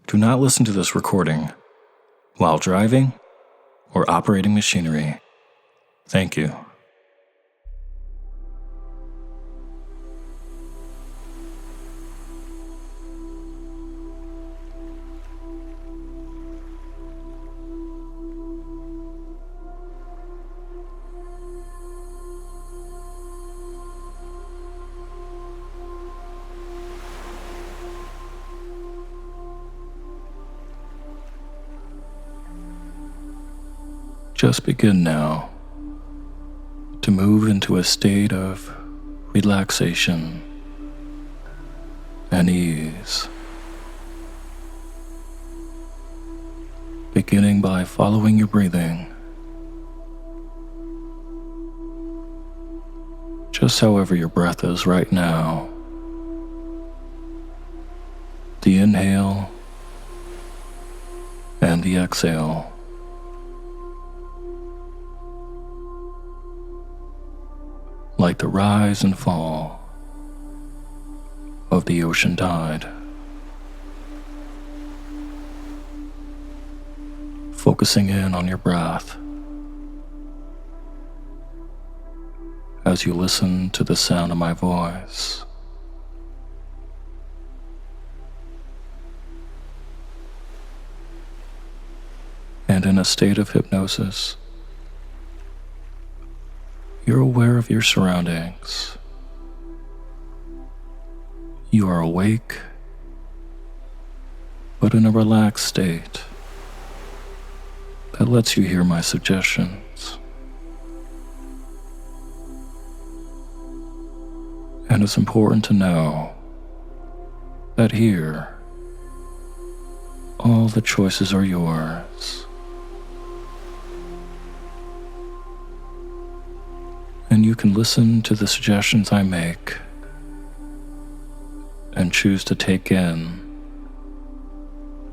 Do not listen to this recording while driving or operating machinery. Thank you. Just begin now to move into a state of relaxation and ease, beginning by following your breathing, just however your breath is right now. The inhale and the exhale. Like the rise and fall of the ocean tide. Focusing in on your breath as you listen to the sound of my voice. And in a state of hypnosis, you're aware of your surroundings. You are awake, but in a relaxed state that lets you hear my suggestions. And it's important to know that here, all the choices are yours. And you can listen to the suggestions I make and choose to take in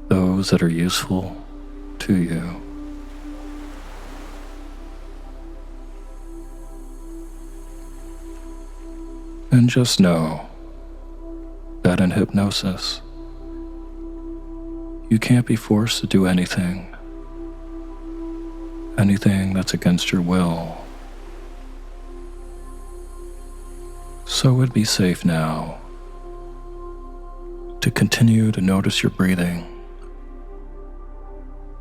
those that are useful to you. And just know that in hypnosis, you can't be forced to do anything that's against your will. So it'd be safe now to continue to notice your breathing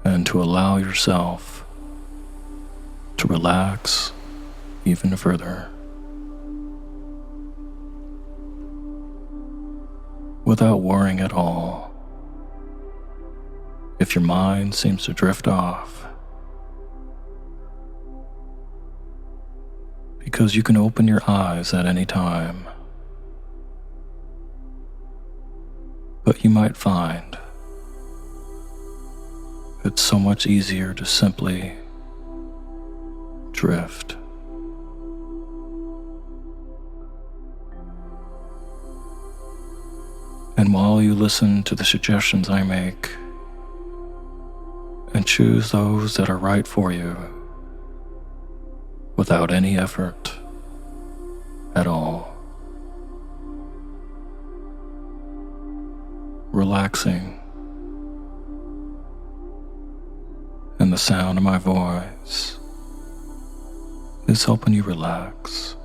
and to allow yourself to relax even further without worrying at all if your mind seems to drift off, because you can open your eyes at any time. But you might find it's so much easier to simply drift. And while you listen to the suggestions I make and choose those that are right for you, without any effort at all, relaxing, and the sound of my voice is helping you relax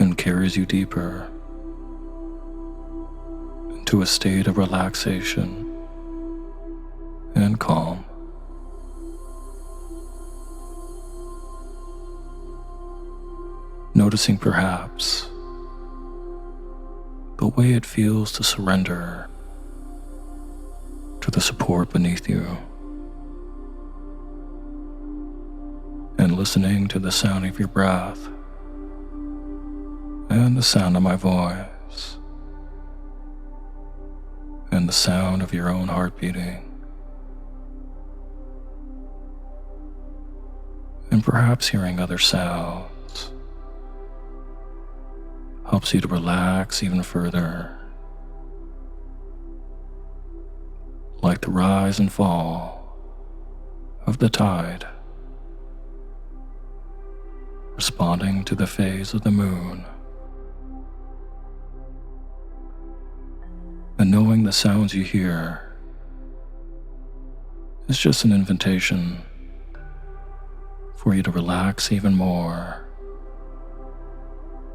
and carries you deeper into a state of relaxation and calm. Noticing perhaps the way it feels to surrender to the support beneath you, and listening to the sound of your breath and the sound of my voice and the sound of your own heart beating, and perhaps hearing other sounds helps you to relax even further, like the rise and fall of the tide, responding to the phase of the moon. And knowing the sounds you hear is just an invitation for you to relax even more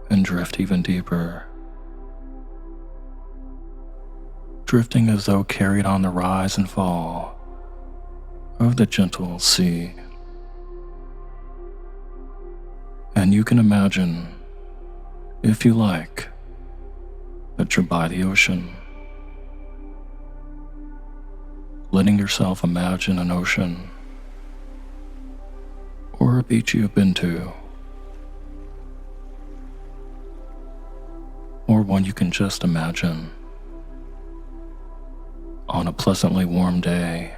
and drift even deeper. Drifting as though carried on the rise and fall of the gentle sea. And you can imagine, if you like, that you're by the ocean. Letting yourself imagine an ocean or a beach you've been to, or one you can just imagine on a pleasantly warm day,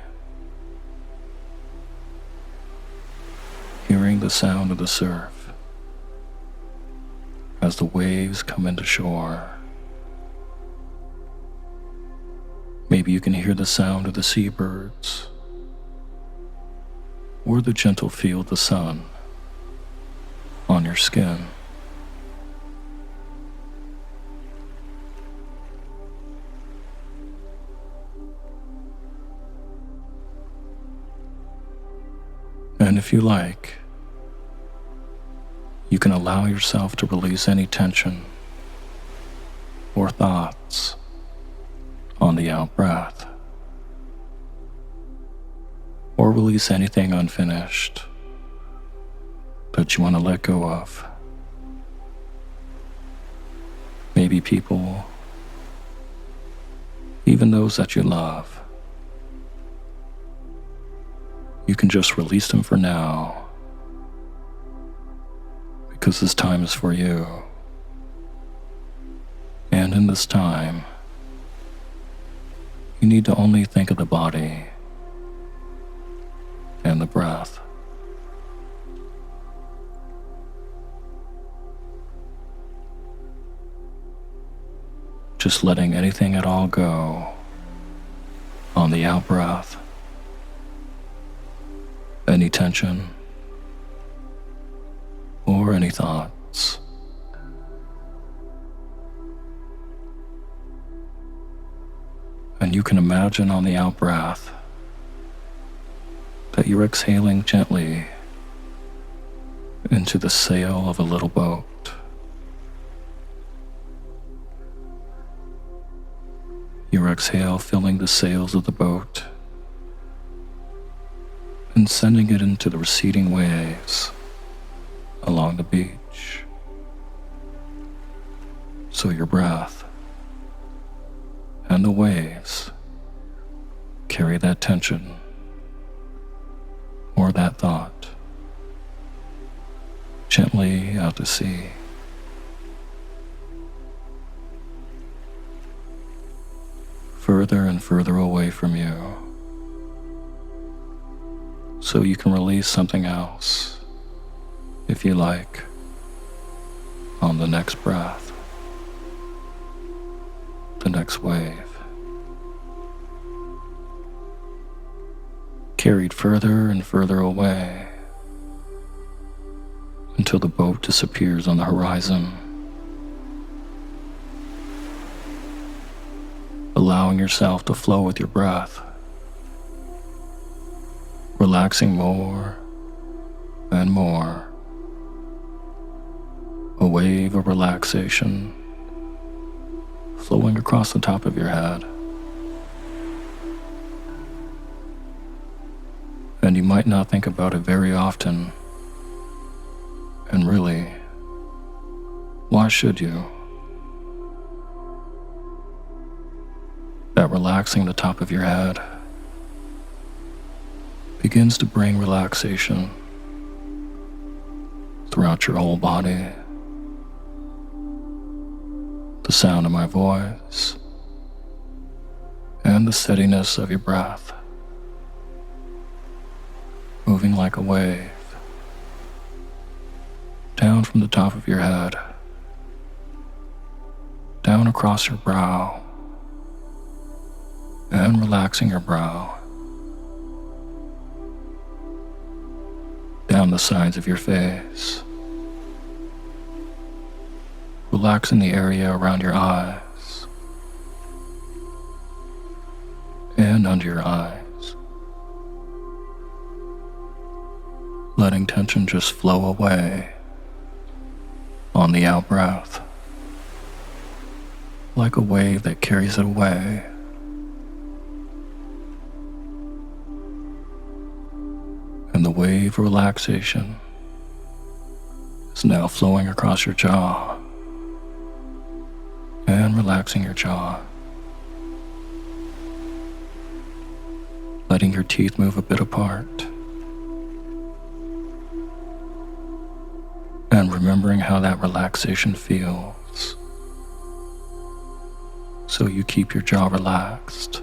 hearing the sound of the surf as the waves come into shore. Maybe you can hear the sound of the seabirds or the gentle feel of the sun on your skin. And if you like, you can allow yourself to release any tension or thoughts on the out-breath, or release anything unfinished that you want to let go of. Maybe people, even those that you love. You can just release them for now, because this time is for you. And in this time, you need to only think of the body and the breath. Just letting anything at all go on the out-breath. Any tension or any thoughts. And you can imagine on the out-breath that you're exhaling gently into the sail of a little boat. Your exhale filling the sails of the boat and sending it into the receding waves along the beach. So your breath and the waves carry that tension or that thought gently out to sea. Further and further away from you, so you can release something else, if you like, on the next breath, the next wave. Carried further and further away until the boat disappears on the horizon, allowing yourself to flow with your breath, relaxing more and more. A wave of relaxation flowing across the top of your head. And you might not think about it very often. And really, why should you? That relaxing the top of your head begins to bring relaxation throughout your whole body. The sound of my voice and the steadiness of your breath moving like a wave down from the top of your head, down across your brow, and relaxing your brow, down the sides of your face, relaxing the area around your eyes, under your eyes, letting tension just flow away on the out-breath, like a wave that carries it away. And the wave of relaxation is now flowing across your jaw and relaxing your jaw, letting your teeth move a bit apart, and remembering how that relaxation feels, so you keep your jaw relaxed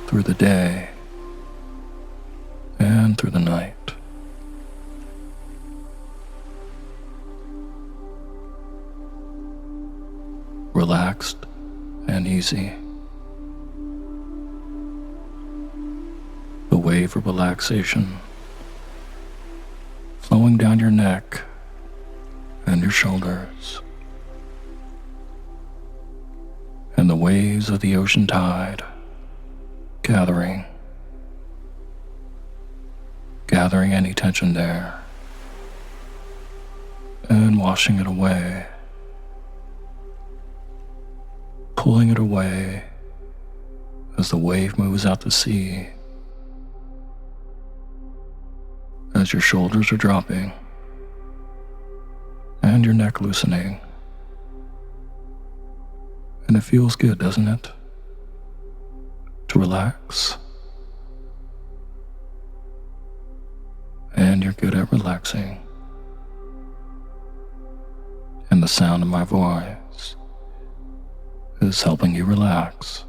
through the day and through the night. Relaxed and easy. The wave of relaxation flowing down your neck and your shoulders, and the waves of the ocean tide gathering any tension there and washing it away, pulling it away as the wave moves out to sea, as your shoulders are dropping and your neck loosening. And it feels good, doesn't it? To relax. And you're good at relaxing. And the sound of my voice is helping you relax.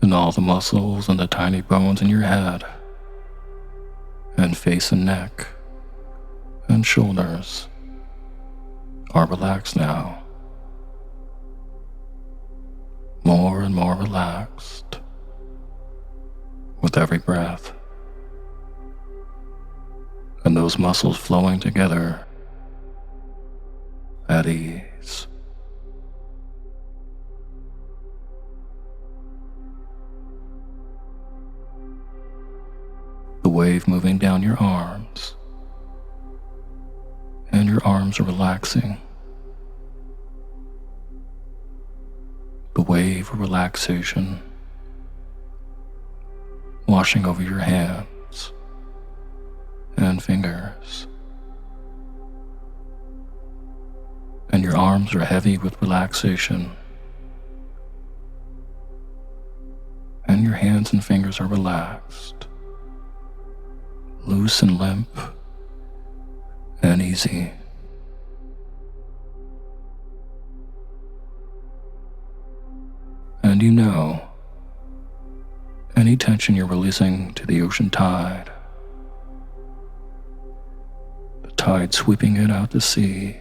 And all the muscles and the tiny bones in your head and face and neck and shoulders are relaxed now. More and more relaxed with every breath. And those muscles flowing together at ease. The wave moving down your arms, and your arms are relaxing. The wave of relaxation washing over your hands and fingers. And your arms are heavy with relaxation. And your hands and fingers are relaxed, loose and limp and easy. And you know, any tension you're releasing to the ocean tide, the tide sweeping it out to sea,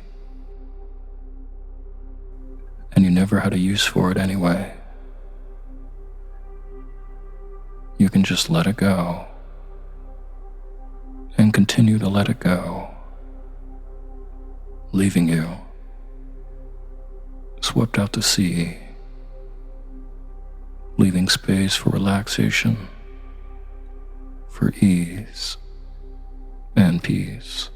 and you never had a use for it anyway. You can just let it go and continue to let it go, leaving you swept out to sea, leaving space for relaxation, for ease and peace.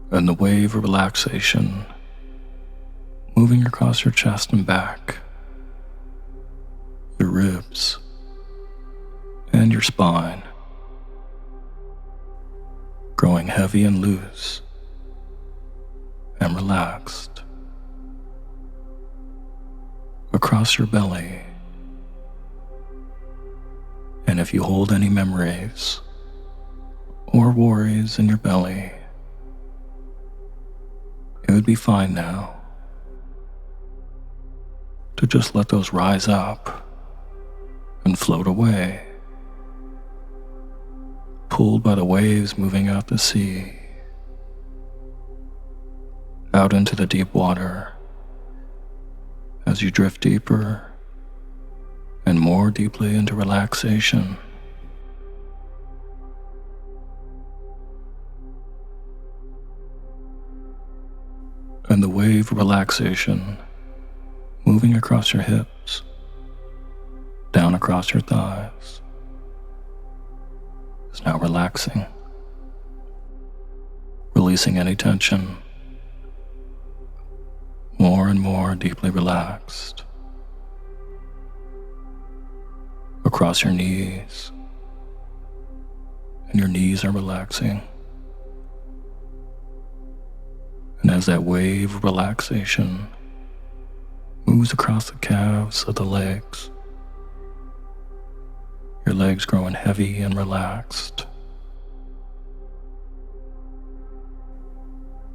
And the wave of relaxation moving across your chest and back, your ribs, and your spine, growing heavy and loose and relaxed, across your belly. And if you hold any memories or worries in your belly, it would be fine now to just let those rise up and float away, pulled by the waves moving out to sea, out into the deep water as you drift deeper and more deeply into relaxation. And the wave of relaxation moving across your hips, down across your thighs, is now relaxing, releasing any tension, more and more deeply relaxed, across your knees, and your knees are relaxing. And as that wave of relaxation moves across the calves of the legs, your legs growing heavy and relaxed.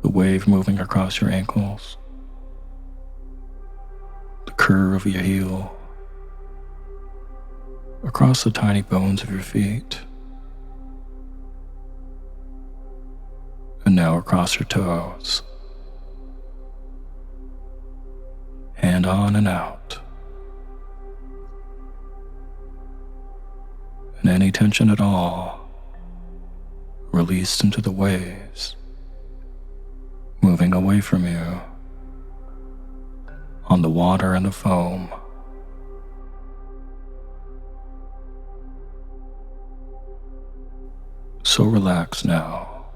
The wave moving across your ankles, the curve of your heel, across the tiny bones of your feet, and now across your toes, and on and out. And any tension at all released into the waves, moving away from you on the water and the foam. So relaxed now,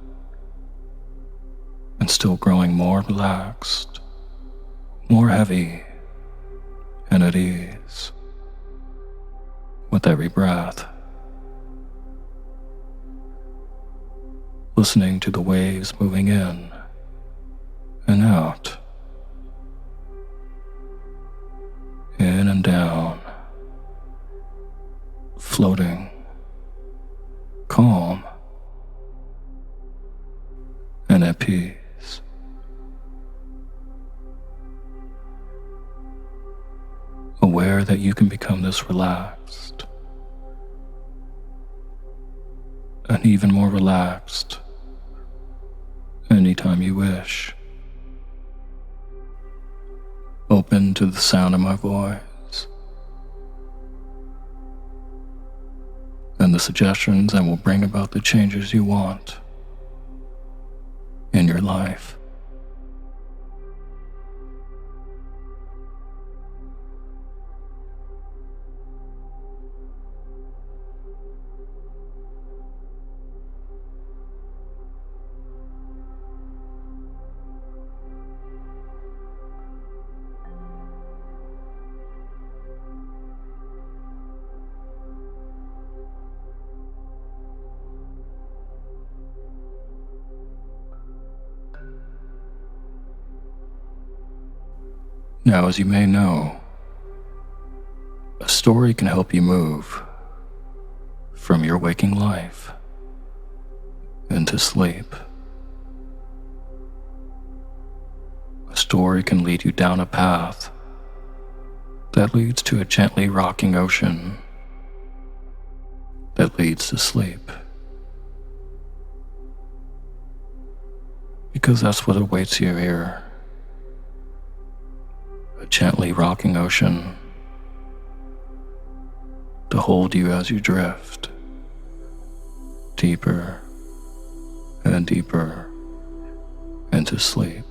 and still growing more relaxed, more heavy and at ease with every breath. Listening to the waves moving in and out, in and down, floating, calm, and at peace. Aware that you can become this relaxed, and even more relaxed anytime you wish. Open to the sound of my voice and the suggestions that will bring about the changes you want in your life. Now, as you may know, a story can help you move from your waking life into sleep. A story can lead you down a path that leads to a gently rocking ocean that leads to sleep. Because that's what awaits you here. A gently rocking ocean to hold you as you drift deeper and deeper into sleep.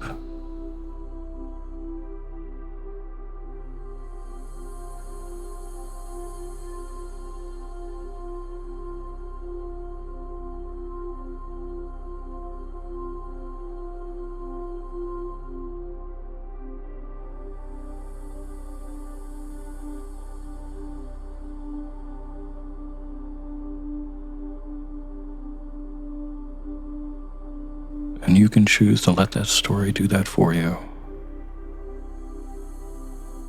And you can choose to let that story do that for you.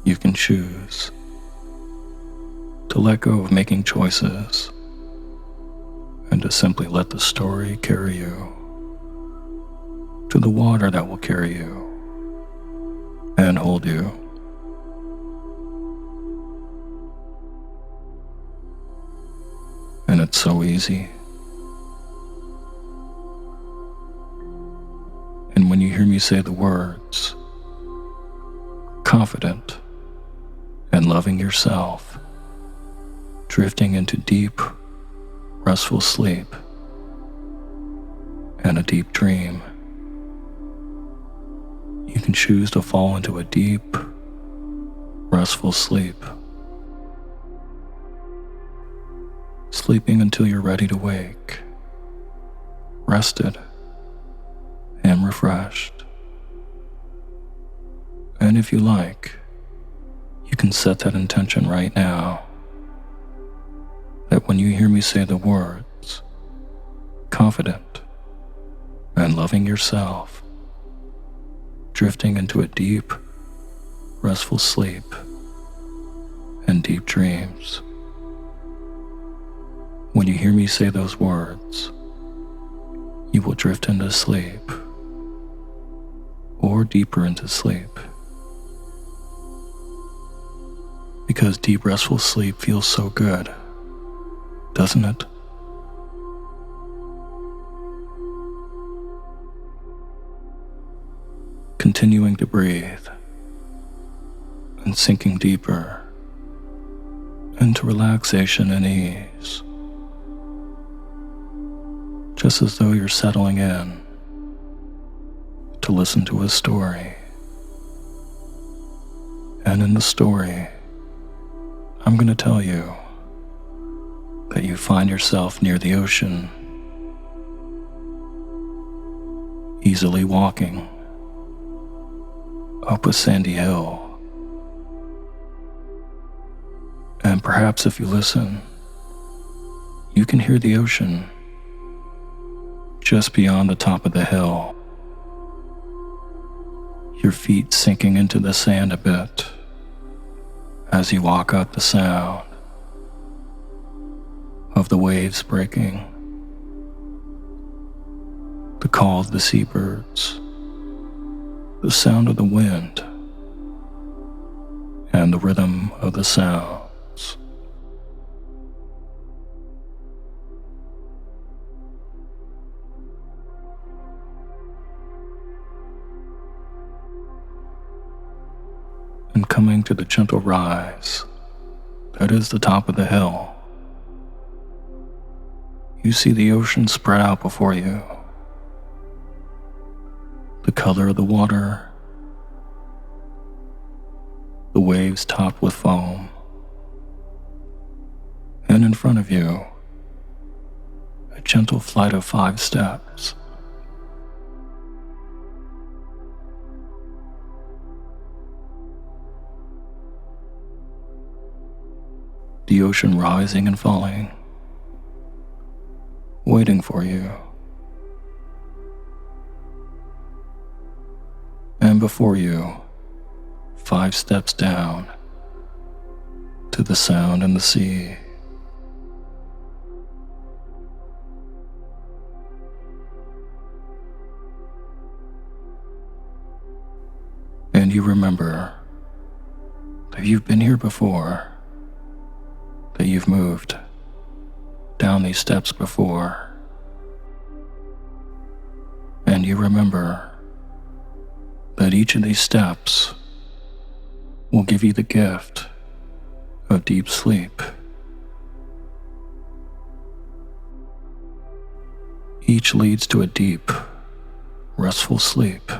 You can choose to let go of making choices and to simply let the story carry you to the water that will carry you and hold you. And it's so easy. And when you hear hear me say the words, confident and loving yourself, drifting into deep, restful sleep and a deep dream, you can choose to fall into a deep, restful sleep, sleeping until you're ready to wake, rested and refreshed. And if you like, you can set that intention right now, that when you hear me say the words, confident and loving yourself, drifting into a deep, restful sleep and deep dreams. When you hear me say those words, you will drift into sleep or deeper into sleep, because deep, restful sleep feels so good, doesn't it? Continuing to breathe and sinking deeper into relaxation and ease, just as though you're settling in to listen to a story. And in the story, I'm going to tell you that you find yourself near the ocean, easily walking up a sandy hill. And perhaps if you listen, you can hear the ocean just beyond the top of the hill, your feet sinking into the sand a bit as you walk up the sound of the waves breaking, the call of the seabirds, the sound of the wind, and the rhythm of the sounds. And coming to the gentle rise that is the top of the hill, you see the ocean spread out before you. The color of the water, the waves topped with foam, and in front of you, a gentle flight of 5 steps. The ocean rising and falling, waiting for you. And before you, 5 steps down to the sound and the sea. And you remember that you've been here before, that you've moved down these steps before. And you remember that each of these steps will give you the gift of deep sleep. Each leads to a deep, restful sleep.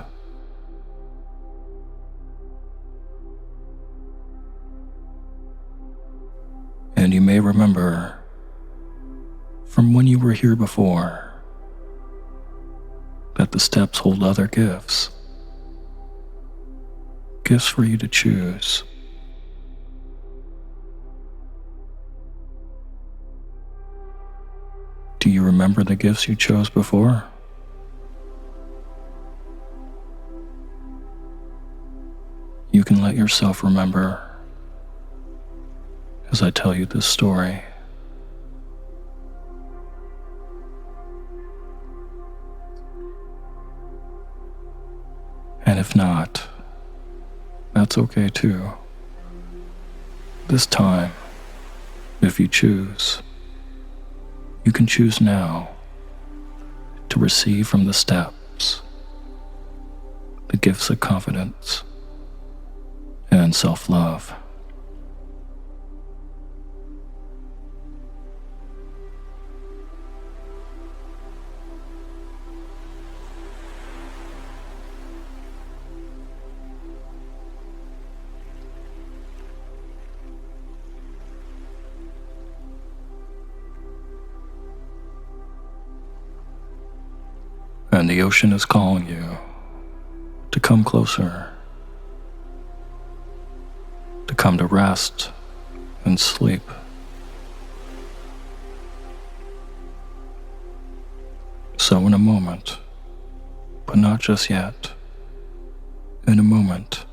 And you may remember from when you were here before that the steps hold other gifts. Gifts for you to choose. Do you remember the gifts you chose before? You can let yourself remember as I tell you this story. And if not, that's okay too. This time, if you choose, you can choose now to receive from the steps the gifts of confidence and self-love. And the ocean is calling you to come closer, to come to rest and sleep. So in a moment, but not just yet, in a moment,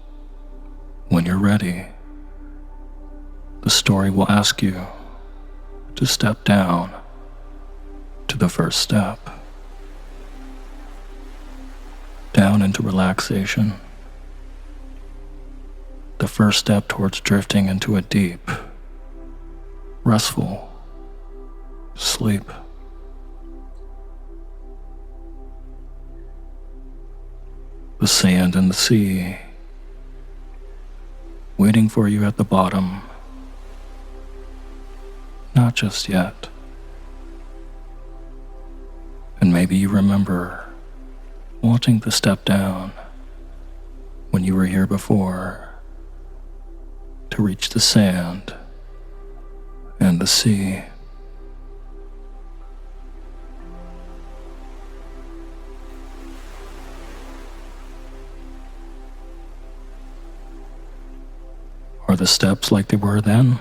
when you're ready, the story will ask you to step down to the first step. Down into relaxation. The first step towards drifting into a deep, restful sleep. The sand and the sea waiting for you at the bottom. Not just yet. And maybe you remember wanting to step down when you were here before to reach the sand and the sea. Are the steps like they were then?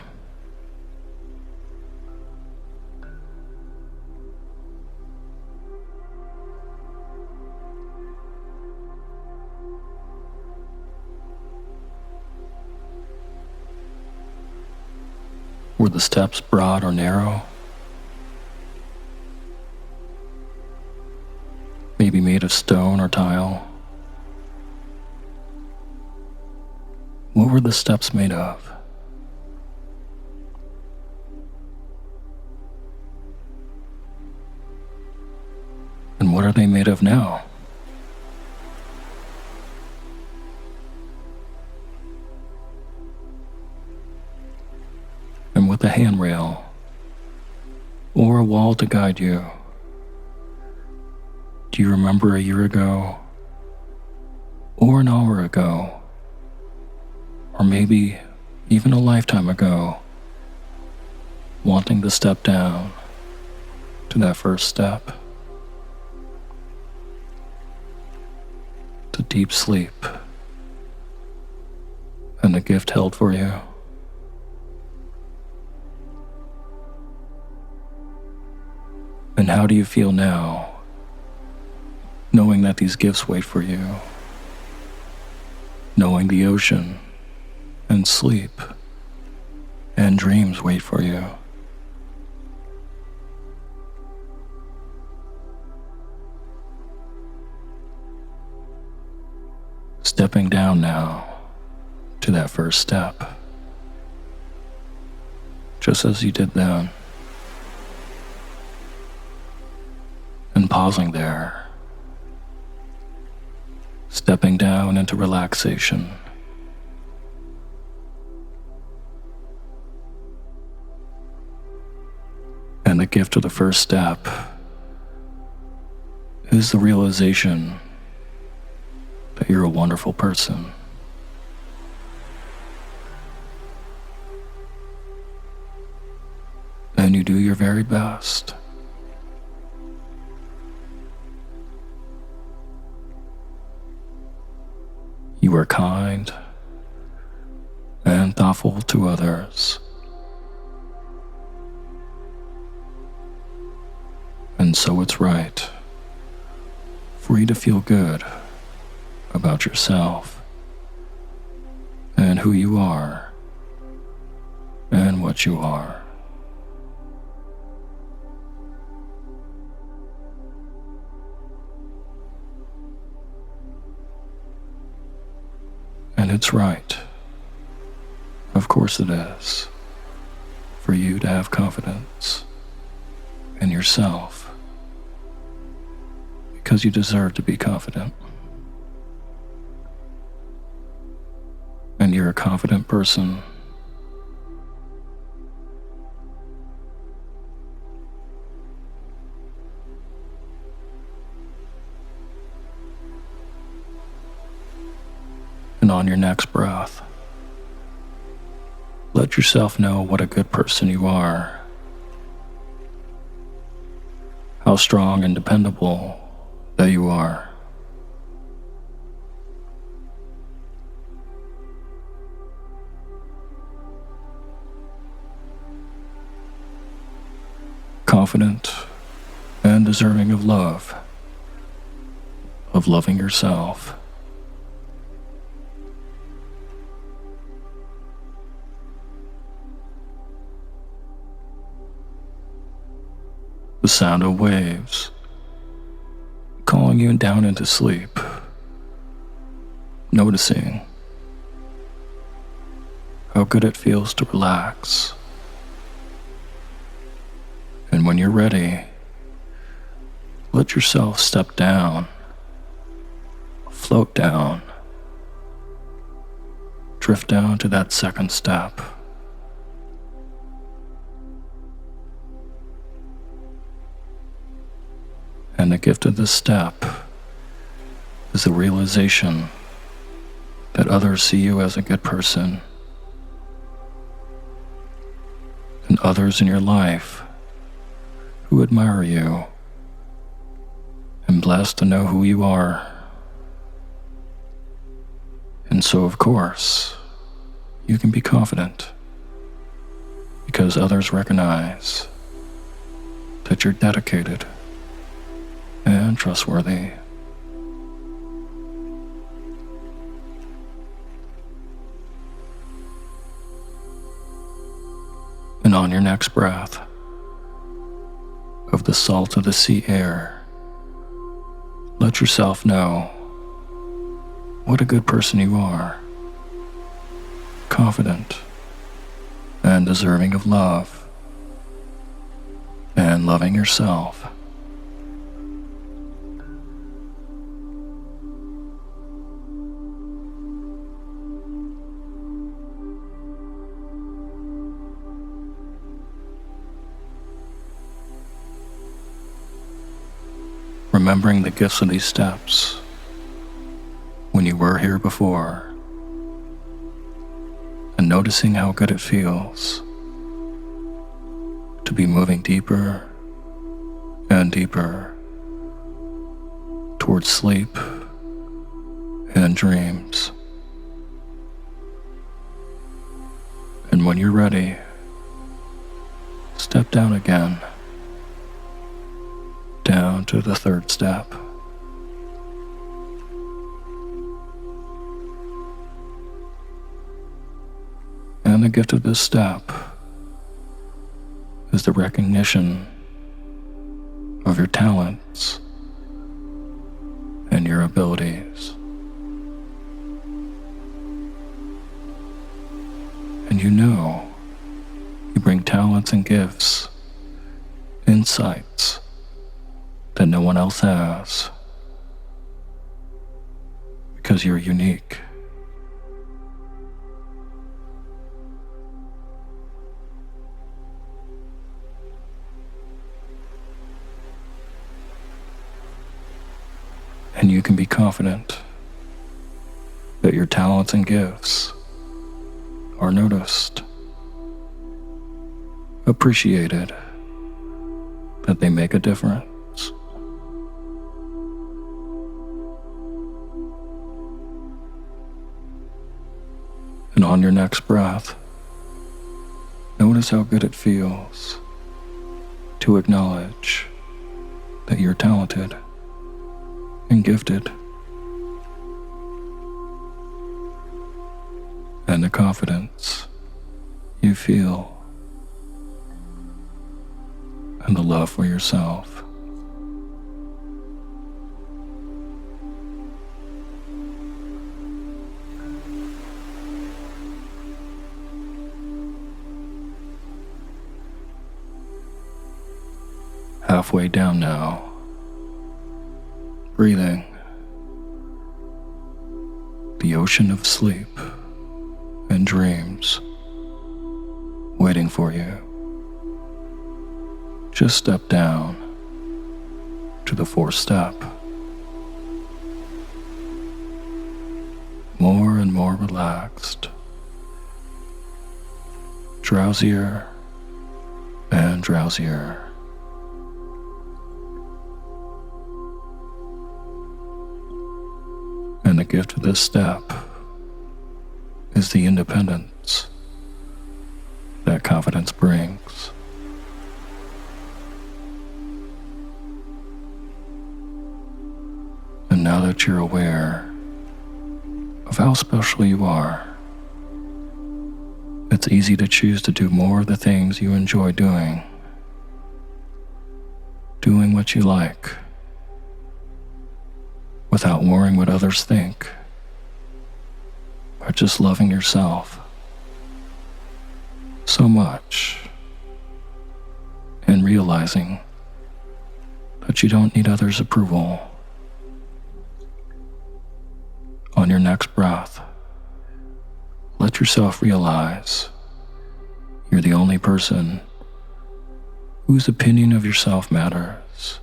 Were the steps broad or narrow? Maybe made of stone or tile? What were the steps made of? And what are they made of now? And with a handrail or a wall to guide you, do you remember a year ago or an hour ago, or maybe even a lifetime ago, wanting to step down to that first step, to deep sleep and the gift held for you? And how do you feel now, knowing that these gifts wait for you, knowing the ocean and sleep and dreams wait for you? Stepping down now to that first step, just as you did then, and pausing there, stepping down into relaxation. And the gift of the first step is the realization that you're a wonderful person. And you do your very best. You are kind and thoughtful to others. And so it's right for you to feel good about yourself and who you are and what you are. And it's right, of course it is, for you to have confidence in yourself, because you deserve to be confident. you're a confident person. And on your next breath, let yourself know what a good person you are, how strong and dependable that you are. Confident and deserving of love, of loving yourself. The sound of waves calling you down into sleep, noticing how good it feels to relax. And when you're ready, let yourself step down, float down, drift down to that second step. And the gift of this step is the realization that others see you as a good person, and others in your life who admire you and blessed to know who you are. And so, of course, you can be confident because others recognize that you're dedicated and trustworthy. And on your next breath, of the salt of the sea air, let yourself know what a good person you are, confident and deserving of love, and loving yourself. Remembering the gifts of these steps when you were here before, and noticing how good it feels to be moving deeper and deeper towards sleep and dreams. And when you're ready, step down again, down to the third step. And the gift of this step is the recognition of your talents and your abilities. And you know you bring talents and gifts, insights that no one else has, because you're unique. And you can be confident that your talents and gifts are noticed, appreciated, that they make a difference. And on your next breath, notice how good it feels to acknowledge that you're talented and gifted, and the confidence you feel and the love for yourself. Halfway down now, breathing. The ocean of sleep dreams waiting for you. Just step down to the fourth step. More and more relaxed, drowsier and drowsier. And the gift of this step is the independence that confidence brings. And now that you're aware of how special you are, it's easy to choose to do more of the things you enjoy doing. Doing what you like, without worrying what others think, by just loving yourself so much and realizing that you don't need others' approval. On your next breath, let yourself realize you're the only person whose opinion of yourself matters.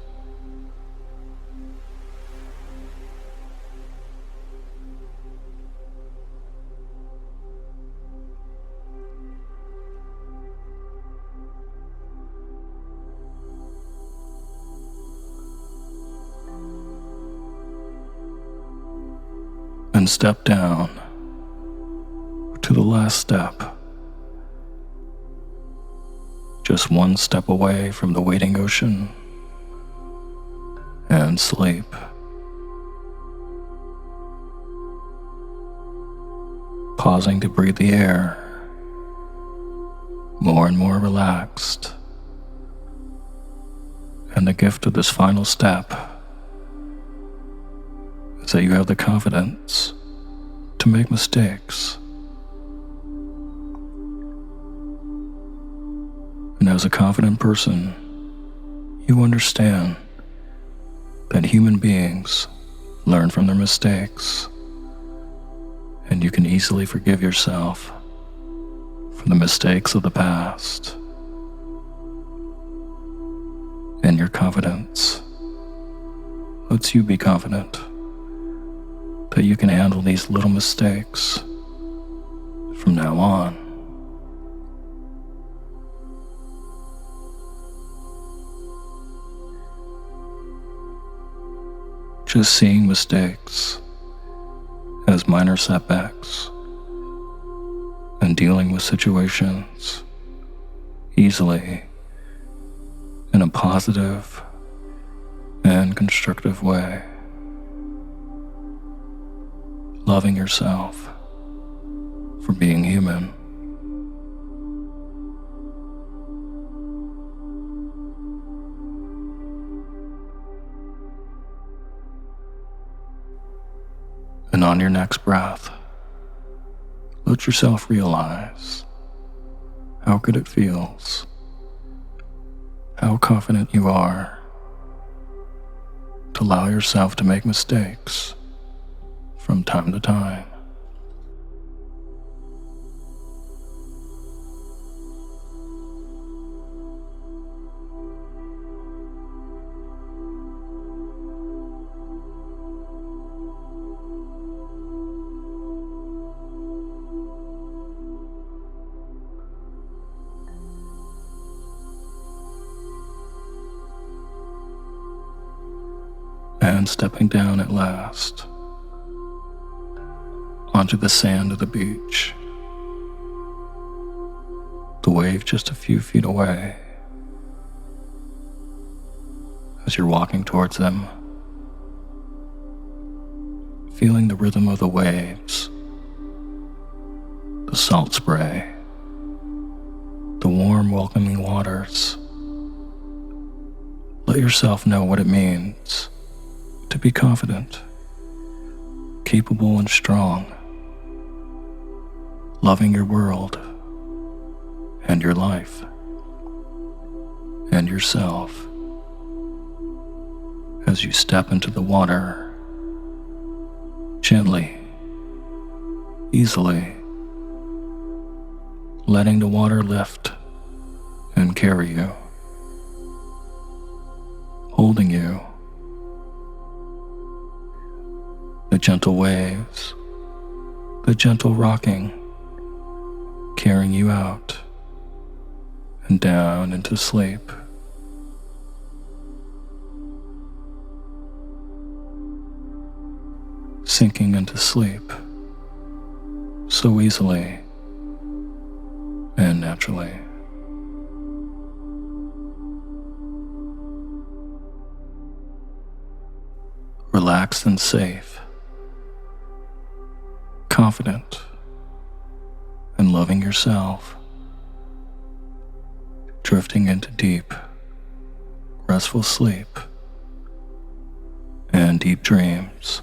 And step down to the last step, just one step away from the waiting ocean and sleep. Pausing to breathe the air, more and more relaxed. And the gift of this final step is that you have the confidence to make mistakes. And as a confident person, you understand that human beings learn from their mistakes, and you can easily forgive yourself for the mistakes of the past. And your confidence lets you be confident that you can handle these little mistakes from now on. Just seeing mistakes as minor setbacks and dealing with situations easily in a positive and constructive way. Loving yourself for being human. And on your next breath, let yourself realize how good it feels, how confident you are to allow yourself to make mistakes from time to time. And stepping down at last onto the sand of the beach, the wave just a few feet away. As you're walking towards them, feeling the rhythm of the waves, the salt spray, the warm, welcoming waters. Let yourself know what it means to be confident, capable and strong, loving your world and your life and yourself as you step into the water gently, easily, letting the water lift and carry you, holding you. The gentle waves, the gentle rocking, carrying you out and down into sleep. Sinking into sleep so easily and naturally. Relaxed and safe, confident and loving yourself, drifting into deep, restful sleep and deep dreams.